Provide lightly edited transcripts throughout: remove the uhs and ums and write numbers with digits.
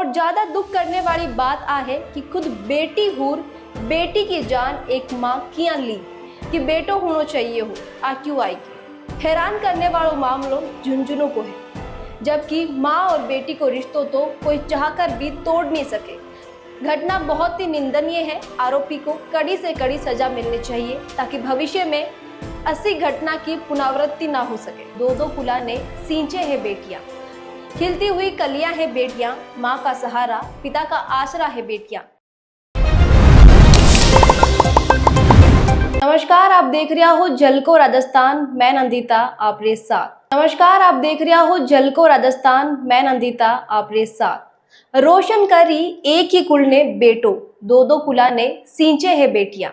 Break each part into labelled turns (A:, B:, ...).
A: और ज्यादा दुख करने वाली बात आ है कि खुद बेटी हूर बेटी की जान एक माँ किया ली कि बेटो होना चाहिए हो आ क्यों आएगी। हैरान करने वालों मामलों झुंझुनू को है, जबकि माँ और बेटी को रिश्तों तो कोई चाहकर भी तोड़ नहीं सके। घटना बहुत ही निंदनीय है। आरोपी को कड़ी से कड़ी सजा मिलनी चाहिए ताकि भविष्य में ऐसी घटना की पुनरावृत्ति ना हो सके। दो फूला ने सींचे है बेटियां, खिलती हुई कलियां है बेटियां, माँ का सहारा पिता का आसरा है बेटियां। नमस्कार, आप देख रहे हो झलको राजस्थान, मैं नंदिता आपरे साथ। नमस्कार, आप देख रहे हो झलको राजस्थान, मैं नंदिता आपरे साथ। रोशन करी एक ही कुल ने बेटो, दो कुला ने सींचे है बेटियां।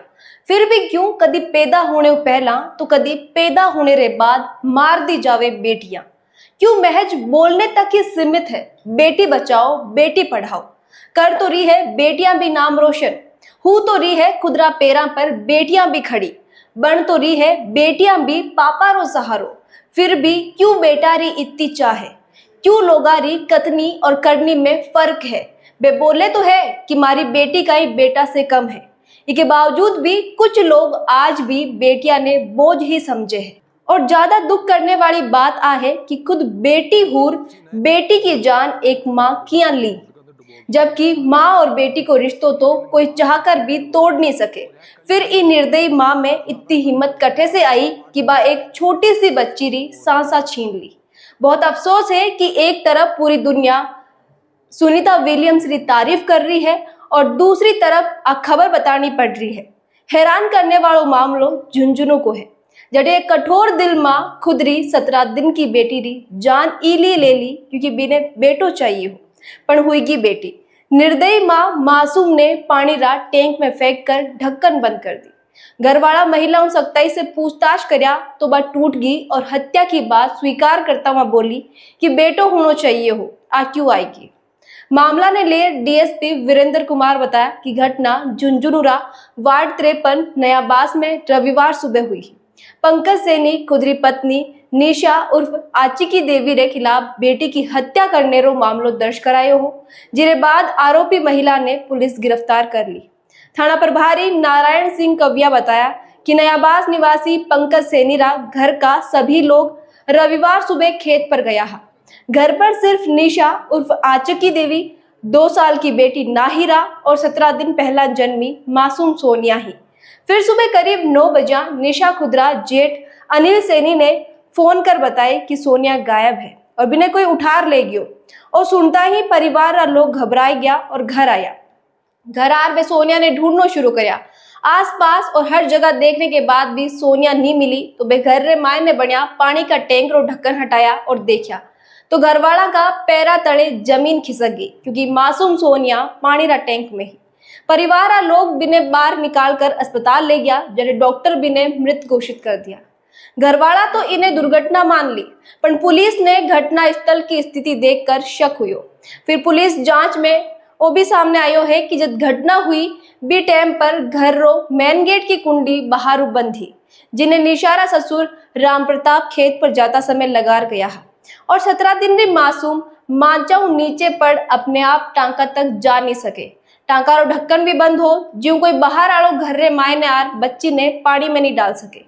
A: फिर भी क्यों कदी पैदा होने पहला तो कदी पैदा होने रे बाद मार दी जावे बेटियां। क्यों महज बोलने तक ही सीमित है बेटी बचाओ बेटी पढ़ाओ। कर तो रही है बेटियां भी नाम रोशन, हो तो रही है खुदरा पैरां पर बेटियां भी खड़ी, बन तो रही है बेटियां भी पापा रो सहारो। फिर भी क्यों बेटा री इतनी चाहे, क्यों लोगारी कथनी और करनी में फर्क है। वे बोले तो है कि मारी बेटी का ही बेटा से कम है, इसके बावजूद भी कुछ लोग आज भी बेटियां ने बोझ ही समझे हैं। और ज्यादा दुख करने वाली बात आ है कि खुद बेटी हूर बेटी की जान एक माँ किया ली, जबकि माँ और बेटी को रिश्तों तो कोई चाहकर भी तोड़ नहीं सके। फिर इन निर्दयी माँ में इतनी हिम्मत कठे से आई कि बा एक छोटी सी बच्ची री सांसा छीन ली। बहुत अफसोस है कि एक तरफ पूरी दुनिया सुनीता विलियम्स की तारीफ कर रही है और दूसरी तरफ खबर बतानी पड़ रही है। हैरान करने वालों मामलों झुंझुनू को है, जड़े कठोर दिल माँ खुद री 17 दिन की बेटी री जान इली ले ली क्योंकि बिने बेटो चाहिए हो, पर हुईगी बेटी। निर्दयी माँ मासूम ने पानी रा टैंक में फेंक कर ढक्कन बंद कर दी। घरवाला महिलाओं सख्ताई से पूछताछ करया तो बात टूट गई और हत्या की बात स्वीकार करता हुआ बोली कि बेटो होना चाहिए हो आ क्यों आएगी। मामला ने ले डीएसपी वीरेंद्र कुमार बताया कि घटना झुंझुनूरा वार्ड 53 नयाबास में रविवार सुबह हुई। पंकज सैनी खुदरी पत्नी निशा उर्फ आचिकी देवी रे खिलाफ बेटी की हत्या करने रो मामलो दर्ज करायो हो, जिरे बाद आरोपी महिला ने पुलिस गिरफ्तार कर ली। थाना प्रभारी नारायण सिंह कविया बताया कि नयाबास निवासी पंकज सैनी रा घर का सभी लोग रविवार सुबह खेत पर गया है। घर पर सिर्फ निशा उर्फ आचिकी देवी, 2 साल की बेटी नाहिरा और 17 दिन पहला जन्मी मासूम सोनिया ही। फिर सुबह करीब 9 बजे निशा खुदरा जेठ अनिल सैनी ने फोन कर बताए कि सोनिया गायब है और बिना कोई उठार ले गयो। और सुनता ही परिवार रा लोग घबराए गया और घर आया। घर आर में सोनिया ने ढूंढना शुरू करया। आसपास और हर जगह देखने के बाद भी सोनिया नहीं मिली तो बे घर रे माए ने बनिया पानी का टैंक रो ढक्कन हटाया और देखा तो घरवाला का पैरा तले जमीन खिसक गई क्योंकि मासूम सोनिया पानी रा टैंक में ही। परिवार आ लोग बिने बाहर निकाल कर अस्पताल ले गया, जरे डॉक्टर बिने मृत घोषित कर दिया। घरवाला तो इन्हें दुर्घटना मान ली, पर पुलिस ने घटना स्थल की स्थिति देखकर शक हुई। फिर पुलिस जांच में वो भी सामने आयो है कि जब घटना हुई बी टाइम पर घर रो मेन गेट की कुंडी बाहर बंद थी, जिन्हें निशारा ससुर राम प्रताप खेत पर जाता समय लगा गया है। और 17 दिन री मासूम मांचाऊ नीचे पड़ अपने आप टांका तक जा नहीं सके। टांका रो ढक्कन भी बंद हो, ज्यों कोई बाहर आड़ो घर रे माय ने आर बच्ची ने पानी में नहीं डाल सके।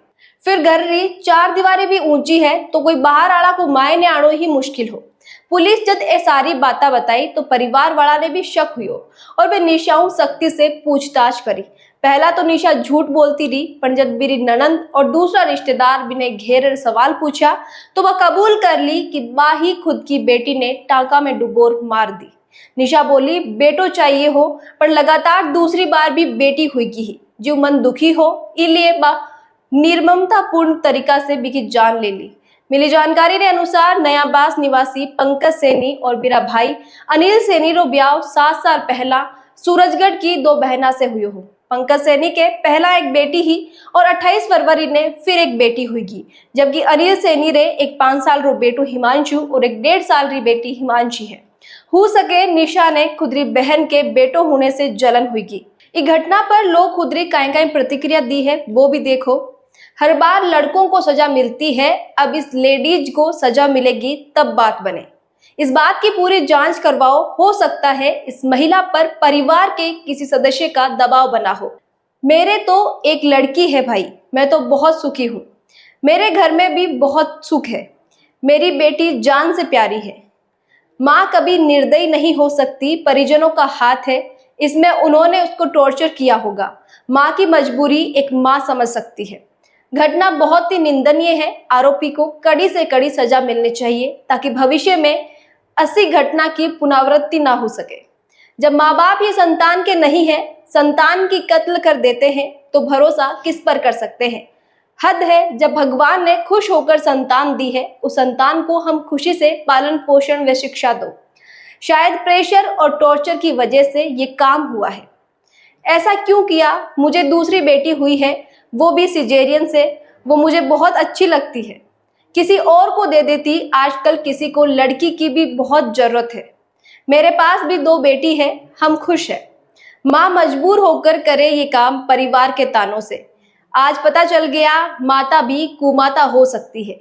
A: फिर घर री 4 दीवारें भी ऊंची है तो कोई बाहर आड़ा को माय ने आड़ो ही मुश्किल हो। पुलिस जब ये सारी बातें बताई तो परिवार वाला ने भी शक हुई और वे निशाओं सख्ती से पूछताछ करी। पहला तो निशा झूठ बोलती रही, पर जब मेरी ननंद और दूसरा रिश्तेदार भी ने घेर सवाल पूछा तो वह कबूल कर ली कि बा ही खुद की बेटी ने टांका में डुबोर मार दी। निशा बोली बेटो चाहिए हो, पर लगातार दूसरी बार भी बेटी हुईगी ही, जो मन दुखी हो इसलिए बा निर्ममता पूर्ण तरीका से बिकी जान ले ली। मिली जानकारी के अनुसार नयाबास निवासी पंकज सैनी और मेरा भाई अनिल सैनी रो ब्याह 7 साल पहला सूरजगढ़ की 2 बहना से हुई हो। पंकज सैनी के पहला एक बेटी ही और 28 फरवरी ने फिर एक बेटी हुईगी, जबकि अनिल सैनी रे एक 5 साल रो बेटो हिमांशु और एक 1.5 साल री बेटी हिमांशी है। हो सके निशा ने खुदरी बहन के बेटो होने से जलन हुईगी। इस घटना पर लोग खुदरी काई प्रतिक्रिया दी है वो भी देखो। हर बार लड़कों को सजा मिलती है, अब इस लेडीज को सजा मिलेगी तब बात बने। इस बात की पूरी जांच करवाओ, हो सकता है इस महिला पर परिवार के किसी सदस्य का दबाव बना हो। मेरे तो एक लड़की है भाई, मैं तो बहुत सुखी हूँ। मेरे घर में भी बहुत सुख है। मेरी बेटी जान से प्यारी है। माँ कभी निर्दयी नहीं हो सकती, परिजनों का हाथ है इसमें, उन्होंने उसको टॉर्चर किया होगा। माँ की मजबूरी एक माँ समझ सकती है। घटना बहुत ही निंदनीय है। आरोपी को कड़ी से कड़ी सजा मिलनी चाहिए ताकि भविष्य में ऐसी घटना की पुनरावृत्ति ना हो सके। जब माँ बाप ही संतान के नहीं है, संतान की कत्ल कर देते हैं, तो भरोसा किस पर कर सकते हैं। हद है, जब भगवान ने खुश होकर संतान दी है, उस संतान को हम खुशी से पालन पोषण व शिक्षा दो। शायद प्रेशर और टॉर्चर की वजह से ये काम हुआ है। ऐसा क्यों किया? मुझे दूसरी बेटी हुई है, वो भी सिजेरियन से, वो मुझे बहुत अच्छी लगती है। किसी और को दे देती, आजकल किसी को लड़की की भी बहुत जरूरत है। मेरे पास भी 2 बेटी है, हम खुश हैं। माँ मजबूर होकर करे ये काम परिवार के तानों से। आज पता चल गया माता भी कुमाता हो सकती है।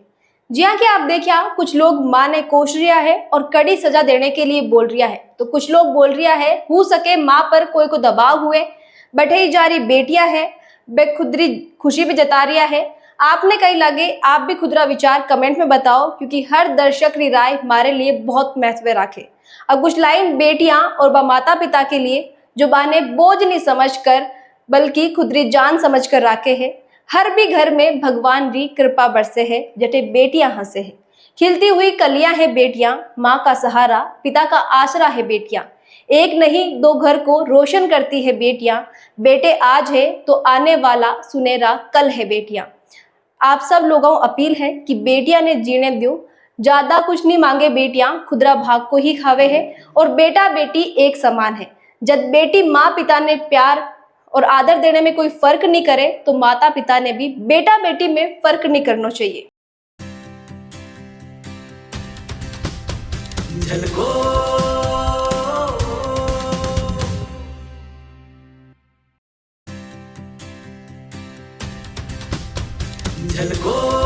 A: जी हाँ, क्या आप देखिए, कुछ लोग माँ ने कोश रिया है और कड़ी सजा देने के लिए बोल रिया है, तो कुछ लोग बोल रिया है हो सके माँ पर कोई को दबाव हुए, बढ़ई जा रही बेटियां है, बेखुदरी खुशी भी जता रिया है। आपने कहीं लगे, आप भी खुदरा विचार कमेंट में बताओ, क्योंकि हर दर्शक की राय हमारे लिए बहुत महत्व रखे। अब कुछ लाइन बेटियां और माता पिता के लिए जो बाने बोझ नहीं समझकर बल्कि खुदरी जान समझकर राखे है। हर भी घर में भगवान री कृपा बरसे है, जटे बेटियां हंसे है। खिलती हुई कलियां है बेटियां, माँ का सहारा पिता का आसरा है बेटियां। एक नहीं 2 घर को रोशन करती है बेटियां। बेटे आज है तो आने वाला सुनहरा कल है बेटियां। आप सब लोगों अपील है कि बेटियां ने जीने दो, ज्यादा कुछ नहीं मांगे बेटियां, खुदरा भाग को ही खावे है और बेटा बेटी एक समान है। जब बेटी माँ पिता ने प्यार और आदर देने में कोई फर्क नहीं करे, तो माता पिता ने भी बेटा बेटी में फर्क नहीं करना चाहिए।
B: झलको